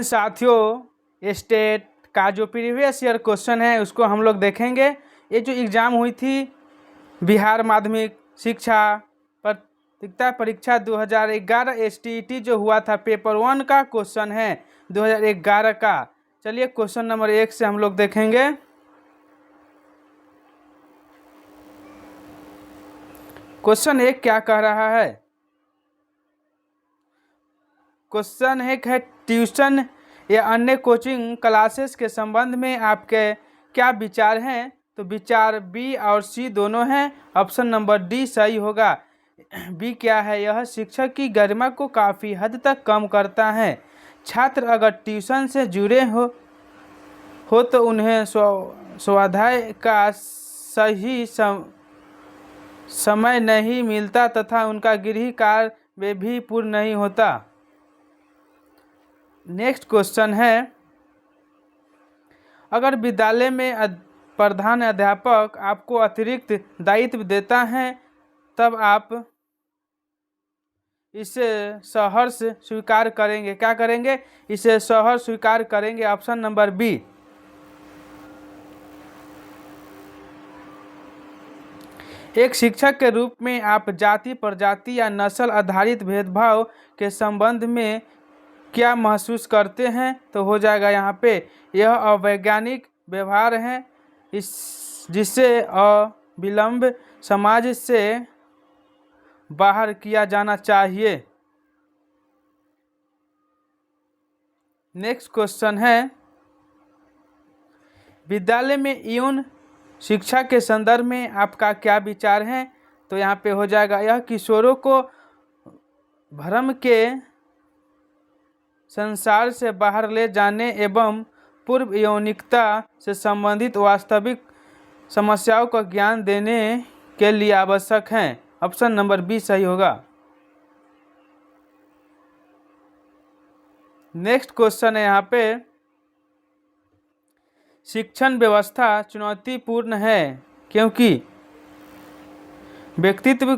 साथियों, स्टेट का जो प्रीवियस ईयर क्वेश्चन है उसको हम लोग देखेंगे। ये जो एग्ज़ाम हुई थी बिहार माध्यमिक शिक्षा प्रतियोगिता परीक्षा 2011 STET जो हुआ था, पेपर 1 का क्वेश्चन है 2011 का। चलिए क्वेश्चन नंबर 1 से हम लोग देखेंगे। क्वेश्चन 1 क्या कह रहा है? क्वेश्चन 1 है, ट्यूशन या अन्य कोचिंग क्लासेस के संबंध में आपके क्या विचार हैं? तो विचार बी और सी दोनों हैं। ऑप्शन नंबर डी सही होगा। बी क्या है? यह शिक्षक की गरिमा को काफ़ी हद तक कम करता है। छात्र अगर ट्यूशन से जुड़े हो तो उन्हें स्वाध्याय का सही समय नहीं मिलता तथा उनका गृह कार्य भी पूर्ण नहीं होता। नेक्स्ट क्वेश्चन है, अगर विद्यालय में प्रधान अध्यापक आपको अतिरिक्त दायित्व देता है तब आप इसे सहर्ष स्वीकार करेंगे। क्या करेंगे? इसे सहर्ष स्वीकार करेंगे। Option number B. एक शिक्षक के रूप में आप जाति, प्रजाति या नस्ल आधारित भेदभाव के संबंध में क्या महसूस करते हैं? तो हो जाएगा यहाँ पे, यह अवैज्ञानिक व्यवहार है जिससे अविलंब समाज से बाहर किया जाना चाहिए। नेक्स्ट क्वेश्चन है, विद्यालय में यौन शिक्षा के संदर्भ में आपका क्या विचार है? तो यहाँ पे हो जाएगा, यह किशोरों को भ्रम के संसार से बाहर ले जाने एवं पूर्व यौनिकता से संबंधित वास्तविक समस्याओं का ज्ञान देने के लिए आवश्यक है। ऑप्शन नंबर बी सही होगा। नेक्स्ट क्वेश्चन है यहाँ पे, शिक्षण व्यवस्था चुनौतीपूर्ण है क्योंकि व्यक्तित्व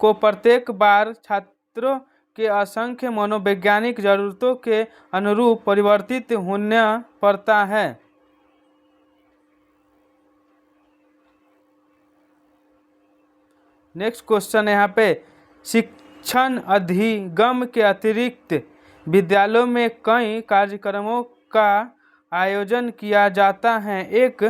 को प्रत्येक बार छात्रों के असंख्य मनोवैज्ञानिक जरूरतों के अनुरूप परिवर्तित होना पड़ता है। नेक्स्ट क्वेश्चन है यहाँ पे, शिक्षण अधिगम के अतिरिक्त विद्यालयों में कई कार्यक्रमों का आयोजन किया जाता है। एक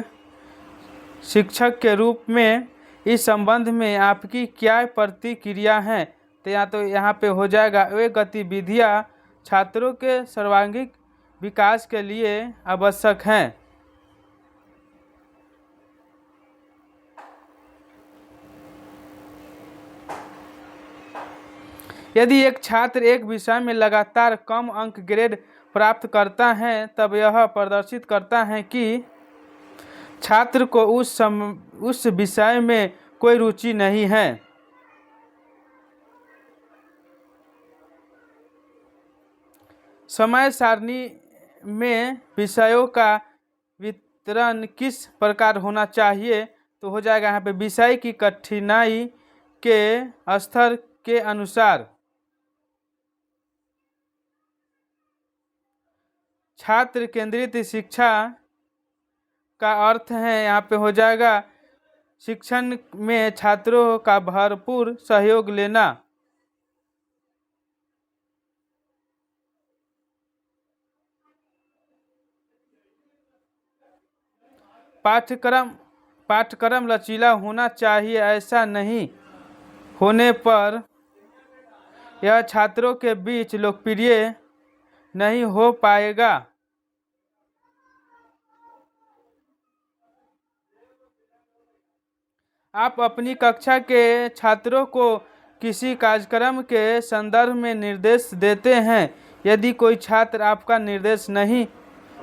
शिक्षक के रूप में इस संबंध में आपकी क्या प्रतिक्रिया है? तो यहाँ पे हो जाएगा, वे गतिविधियाँ छात्रों के सर्वांगीण विकास के लिए आवश्यक हैं। यदि एक छात्र एक विषय में लगातार कम अंक ग्रेड प्राप्त करता है तब यह प्रदर्शित करता है कि छात्र को उस विषय में कोई रुचि नहीं है। समय सारणी में विषयों का वितरण किस प्रकार होना चाहिए? तो हो जाएगा यहाँ पे, विषय की कठिनाई के स्तर के अनुसार। छात्र केंद्रित शिक्षा का अर्थ है, यहाँ पे हो जाएगा, शिक्षण में छात्रों का भरपूर सहयोग लेना। पाठ्यक्रम लचीला होना चाहिए, ऐसा नहीं होने पर यह छात्रों के बीच लोकप्रिय नहीं हो पाएगा। आप अपनी कक्षा के छात्रों को किसी कार्यक्रम के संदर्भ में निर्देश देते हैं। यदि कोई छात्र आपका निर्देश नहीं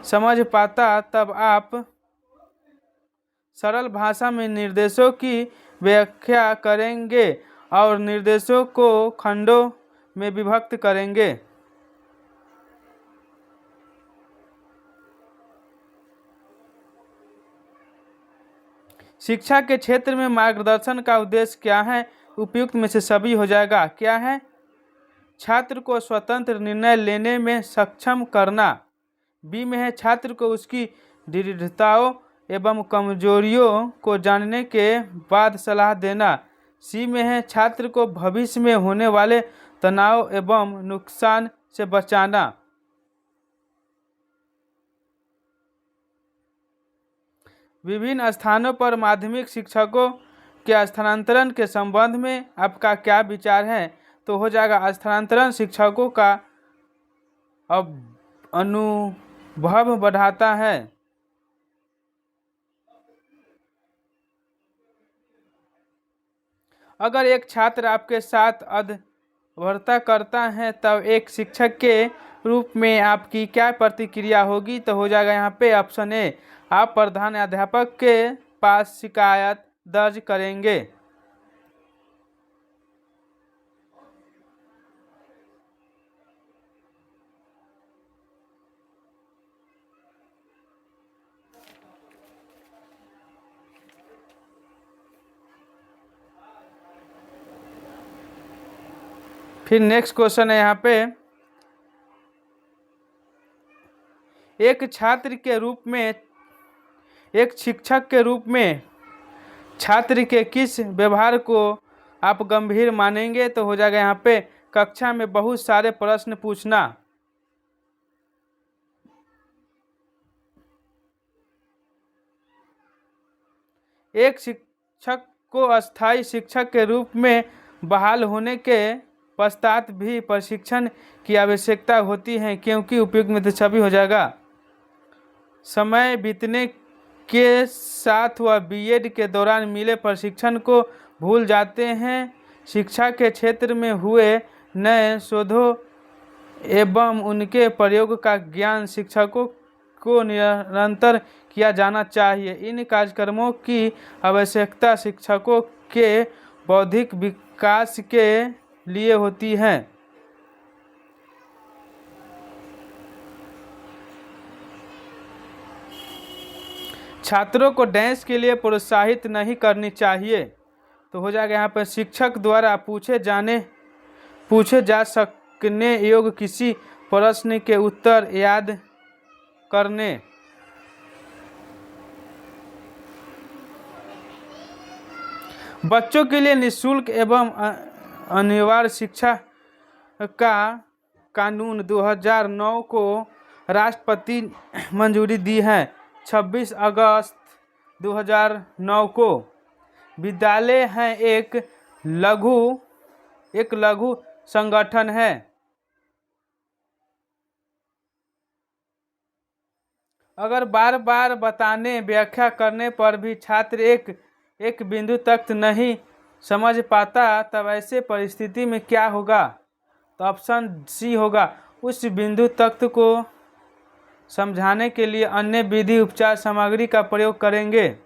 समझ पाता तब आप सरल भाषा में निर्देशों की व्याख्या करेंगे और निर्देशों को खंडों में विभक्त करेंगे। शिक्षा के क्षेत्र में मार्गदर्शन का उद्देश्य क्या है? उपयुक्त में से सभी हो जाएगा। क्या है? छात्र को स्वतंत्र निर्णय लेने में सक्षम करना, बी में है छात्र को उसकी दृढ़ताओं एवं कमजोरियों को जानने के बाद सलाह देना। सी में है छात्र को भविष्य में होने वाले तनाव एवं नुकसान से बचाना। विभिन्न स्थानों पर माध्यमिक शिक्षकों के स्थानांतरण के संबंध में आपका क्या विचार है? तो हो जाएगा स्थानांतरण शिक्षकों का अब अनुभव बढ़ाता है। अगर एक छात्र आपके साथ अधर्मता करता है तब एक शिक्षक के रूप में आपकी क्या प्रतिक्रिया होगी? तो हो जाएगा यहाँ पे ऑप्शन ए, आप प्रधान अध्यापक के पास शिकायत दर्ज करेंगे। फिर नेक्स्ट क्वेश्चन है यहाँ पे, एक छात्र के रूप में एक शिक्षक के रूप में छात्र के किस व्यवहार को आप गंभीर मानेंगे? तो हो जाएगा यहाँ पे कक्षा में बहुत सारे प्रश्न पूछना। एक शिक्षक को अस्थायी शिक्षक के रूप में बहाल होने के पश्चात भी प्रशिक्षण की आवश्यकता होती है क्योंकि उपयुक्त में तो छवि हो जाएगा। समय बीतने के साथ वह बीएड के दौरान मिले प्रशिक्षण को भूल जाते हैं। शिक्षा के क्षेत्र में हुए नए शोधों एवं उनके प्रयोग का ज्ञान शिक्षकों को निरंतर किया जाना चाहिए। इन कार्यक्रमों की आवश्यकता शिक्षकों के बौद्धिक विकास के लिए होती है। छात्रों को डांस के लिए प्रोत्साहित नहीं करनी चाहिए। तो हो जाएगा यहाँ पर शिक्षक द्वारा पूछे जा सकने योग्य किसी प्रश्न के उत्तर याद करने। बच्चों के लिए निःशुल्क एवं अनिवार्य शिक्षा का कानून 2009 को राष्ट्रपति मंजूरी दी है। 26 अगस्त 2009 को विद्यालय है एक लघु संगठन है। अगर बार बार बताने व्याख्या करने पर भी छात्र एक बिंदु तक नहीं समझ पाता तब ऐसे परिस्थिति में क्या होगा? तो ऑप्शन सी होगा, उस बिंदु तक को समझाने के लिए अन्य विधि उपचार सामग्री का प्रयोग करेंगे।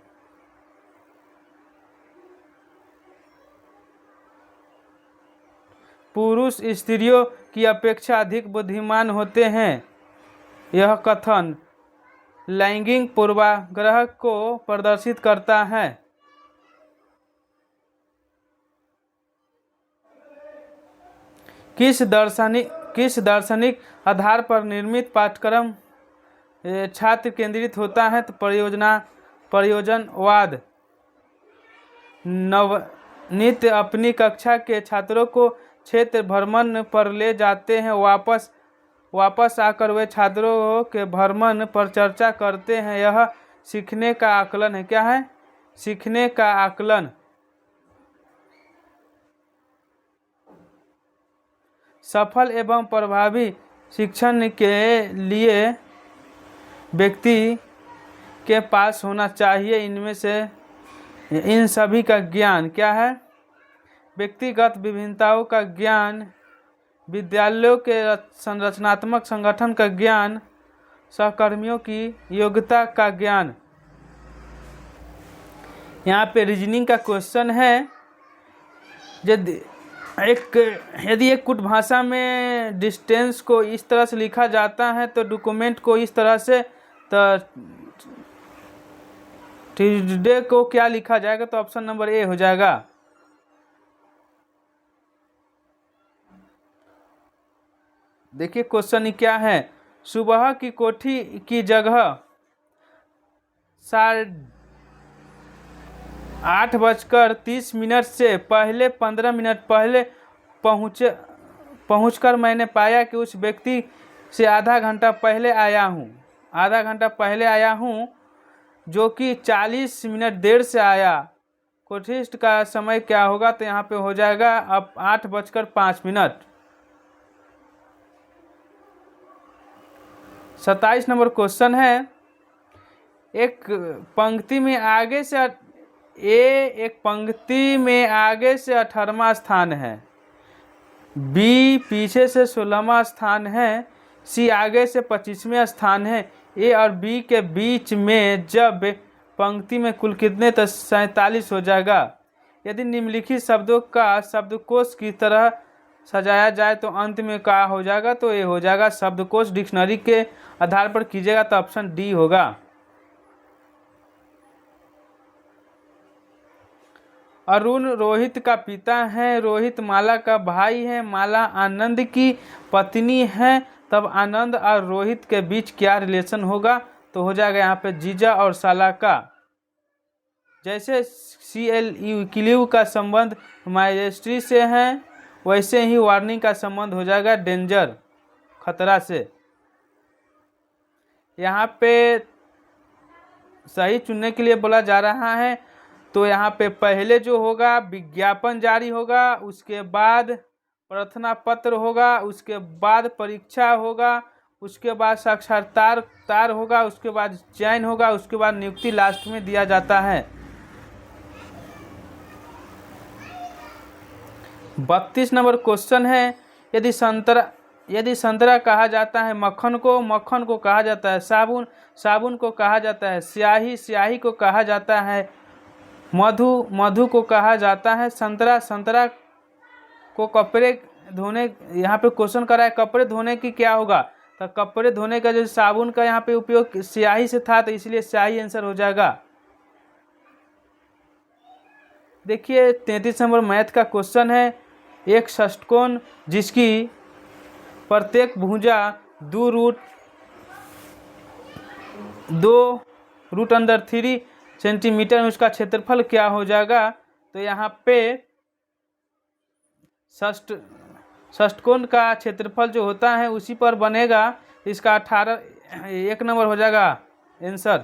पुरुष स्त्रियों की अपेक्षा अधिक बुद्धिमान होते हैं। यह कथन लैंगिक पूर्वाग्रह को प्रदर्शित करता है। किस दार्शनिक आधार पर निर्मित पाठ्यक्रम छात्र केंद्रित होता है? तो प्रयोजनवाद। नवनीत अपनी कक्षा के छात्रों को क्षेत्र भ्रमण पर ले जाते हैं। वापस आकर वे छात्रों के भ्रमण पर चर्चा करते हैं। यह सीखने का आकलन है। क्या है? सीखने का आकलन। सफल एवं प्रभावी शिक्षण के लिए व्यक्ति के पास होना चाहिए इनमें से इन सभी का ज्ञान। क्या है? व्यक्तिगत विभिन्नताओं का ज्ञान, विद्यालयों के संरचनात्मक संगठन का ज्ञान, सहकर्मियों की योग्यता का ज्ञान। यहाँ पे रीजनिंग का क्वेश्चन है। यदि एक कुट भाषा में डिस्टेंस को इस तरह से लिखा जाता है तो डॉक्यूमेंट को इस तरह से, तो ट्यूसडे को क्या लिखा जाएगा? तो ऑप्शन नंबर ए हो जाएगा। देखिए क्वेश्चन क्या है, सुबह की कोठी की जगह 8:30 से पहले 15 मिनट पहले पहुंचकर मैंने पाया कि उस व्यक्ति से आधा घंटा पहले आया हूं जो कि 40 मिनट देर से आया। कोठिस्ट का समय क्या होगा? तो यहाँ पे हो जाएगा अब 8:05। 27 नंबर क्वेश्चन है, एक पंक्ति में आगे से 18वां स्थान है, बी पीछे से 16वां स्थान है, सी आगे से 25वें स्थान है। ए और बी के बीच में जब पंक्ति में कुल कितने? तो 47 हो जाएगा। यदि निम्नलिखित शब्दों का शब्दकोश की तरह सजाया जाए तो अंत में क्या हो जाएगा? तो ये हो जाएगा शब्दकोश डिक्शनरी के आधार पर कीजिएगा तो ऑप्शन डी होगा। अरुण रोहित का पिता है, रोहित माला का भाई है, माला आनंद की पत्नी है, तब आनंद और रोहित के बीच क्या रिलेशन होगा? तो हो जाएगा यहाँ पे जीजा और साला का। जैसे CLU का संबंध माइजेस्ट्री से है, वैसे ही वार्निंग का संबंध हो जाएगा डेंजर, खतरा से। यहाँ पे सही चुनने के लिए बोला जा रहा है, तो यहाँ पे पहले जो होगा विज्ञापन जारी होगा, उसके बाद प्रार्थना पत्र होगा, उसके बाद परीक्षा होगा, उसके बाद साक्षात्कार होगा, उसके बाद चयन होगा, उसके बाद नियुक्ति लास्ट में दिया जाता है। 32 नंबर क्वेश्चन है, यदि संतरा कहा जाता है मक्खन को कहा जाता है साबुन को कहा जाता है स्याही को कहा जाता है मधु को कहा जाता है संतरा को कपड़े धोने, यहाँ पे क्वेश्चन करा है कपड़े धोने की क्या होगा? तो कपड़े धोने का जो साबुन का यहाँ पे उपयोग स्याही से था, तो इसलिए स्याही आंसर हो जाएगा। देखिए 33 नंबर मैथ का क्वेश्चन है, एक षटकोण जिसकी प्रत्येक भुजा 2√3 सेंटीमीटर में उसका क्षेत्रफल क्या हो जाएगा? तो यहाँ पे षटकोण का क्षेत्रफल जो होता है उसी पर बनेगा, इसका 1 नंबर हो जाएगा आंसर।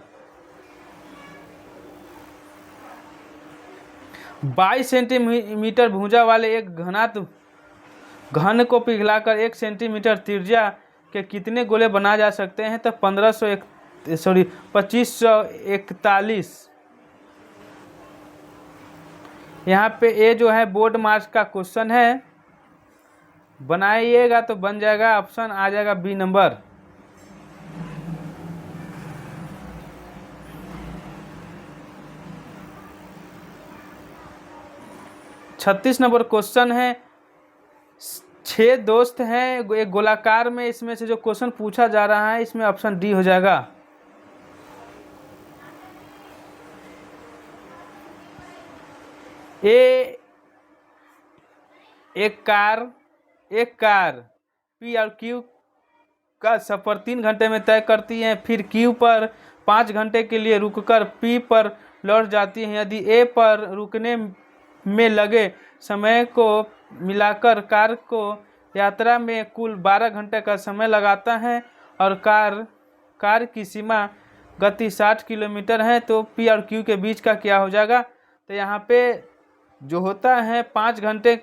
22 सेंटीमीटर भुजा वाले एक घन को पिघलाकर 1 सेंटीमीटर त्रिज्या के कितने गोले बनाए जा सकते हैं? तो 2541। यहाँ पे ए जो है बोर्ड मार्क्स का क्वेश्चन है, बनाइएगा तो बन जाएगा, ऑप्शन आ जाएगा बी नंबर। छत्तीस नंबर क्वेश्चन है, 6 दोस्त हैं एक गोलाकार में, इसमें से जो क्वेश्चन पूछा जा रहा है इसमें ऑप्शन डी हो जाएगा। एक कार पी और क्यू का सफर 3 घंटे में तय करती है, फिर क्यू पर 5 घंटे के लिए रुककर पी पर लौट जाती है। यदि ए पर रुकने में लगे समय को मिलाकर कार को यात्रा में कुल 12 घंटे का समय लगाता है और कार की सीमा गति 60 किलोमीटर है, तो पी और क्यू के बीच का क्या हो जाएगा? तो यहाँ पे जो होता है 5 घंटे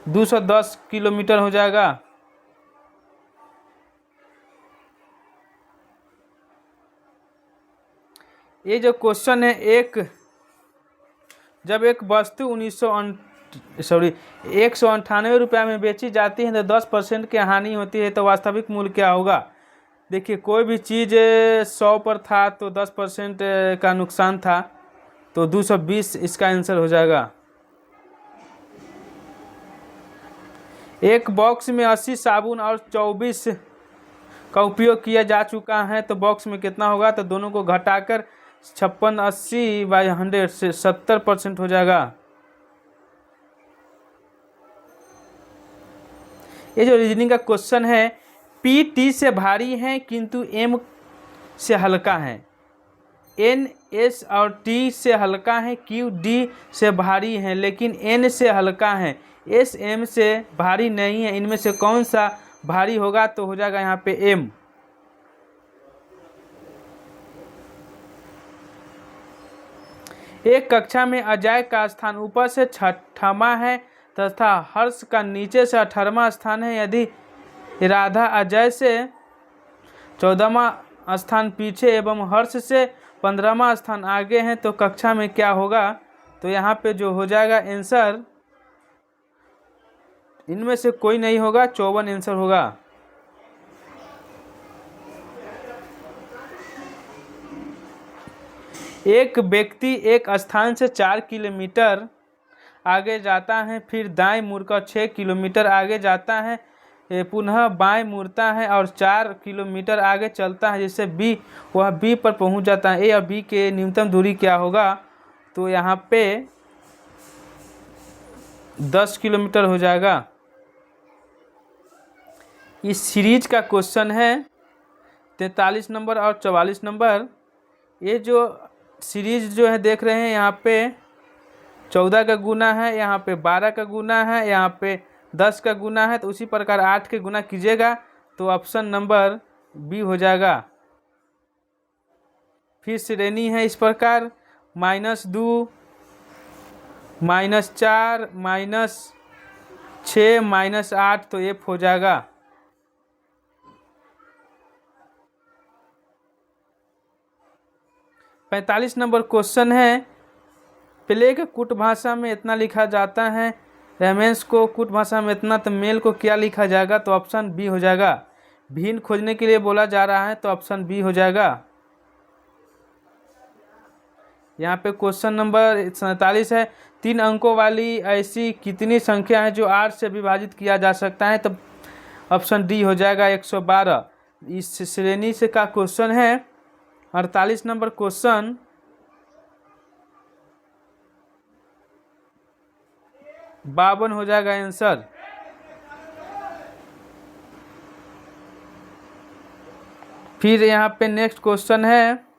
210 किलोमीटर हो जाएगा। ये जो क्वेश्चन है, जब एक वस्तु 198 रुपये में बेची जाती है तो 10% की हानि होती है, तो वास्तविक मूल्य क्या होगा? देखिए कोई भी चीज़ 100 पर था तो 10% का नुकसान था, तो 220 इसका आंसर हो जाएगा। एक बॉक्स में 80 साबुन और 24 का उपयोग किया जा चुका है, तो बॉक्स में कितना होगा? तो दोनों को घटाकर 56 80/100 से 70% हो जाएगा। ये जो रीजनिंग का क्वेश्चन है, पी टी से भारी है किंतु एम से हल्का है। एन एस और टी से हल्का है, क्यू डी से भारी है लेकिन एन से हल्का है, एस एम से भारी नहीं है। इनमें से कौन सा भारी होगा? तो हो जाएगा यहाँ पे एम। एक कक्षा में अजय का स्थान ऊपर से 6वां है तथा हर्ष का नीचे से 18वां स्थान है। यदि राधा अजय से 14वां स्थान पीछे एवं हर्ष से 15वां स्थान आगे हैं तो कक्षा में क्या होगा? तो यहाँ पे जो हो जाएगा आंसर, इनमें से कोई नहीं होगा, 54 आंसर होगा। एक व्यक्ति एक स्थान से 4 किलोमीटर आगे जाता है, फिर दाएं मुड़कर 6 किलोमीटर आगे जाता है, पुनः बाएं मुड़ता है और 4 किलोमीटर आगे चलता है, जिससे बी वह बी पर पहुंच जाता है। ए और बी के न्यूनतम दूरी क्या होगा? तो यहाँ पे 10 किलोमीटर हो जाएगा। इस सीरीज का क्वेश्चन है 43 नंबर और 44 नंबर। ये जो सीरीज जो है देख रहे हैं, यहाँ पे 14 का गुना है, यहाँ पे 12 का गुना है, यहाँ पे 10 का गुना है, तो उसी प्रकार 8 के गुना कीजिएगा तो ऑप्शन नंबर बी हो जाएगा। फिर श्रेणी है इस प्रकार -2, -4, -6, -8, तो एफ हो जाएगा। पैंतालीस नंबर क्वेश्चन है, प्लेग कुट भाषा में इतना लिखा जाता है, रेमेंस को कुट भाषा में इतना, तो मेल को क्या लिखा जाएगा? तो ऑप्शन बी हो जाएगा। भिन्न खोजने के लिए बोला जा रहा है तो ऑप्शन बी हो जाएगा। यहाँ पे क्वेश्चन नंबर 47 है, 3 अंकों वाली ऐसी कितनी संख्या है जो 8 से विभाजित किया जा सकता है? तो ऑप्शन डी हो जाएगा 112। इस श्रेणी से का क्वेश्चन है। 48 नंबर क्वेश्चन, बावन हो जाएगा आंसर। फिर यहाँ पे नेक्स्ट क्वेश्चन है,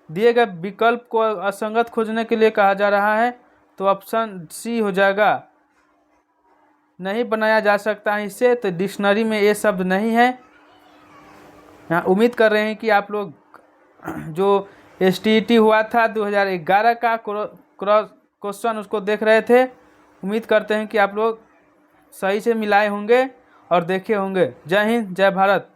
दिए गए विकल्प को असंगत खोजने के लिए कहा जा रहा है तो ऑप्शन सी हो जाएगा। नहीं बनाया जा सकता है इससे, तो डिक्शनरी में ये शब्द नहीं है। यहाँ उम्मीद कर रहे हैं कि आप लोग जो STET हुआ था 2011 का क्वेश्चन उसको देख रहे थे। उम्मीद करते हैं कि आप लोग सही से मिलाए होंगे और देखे होंगे। जय हिंद, जय भारत।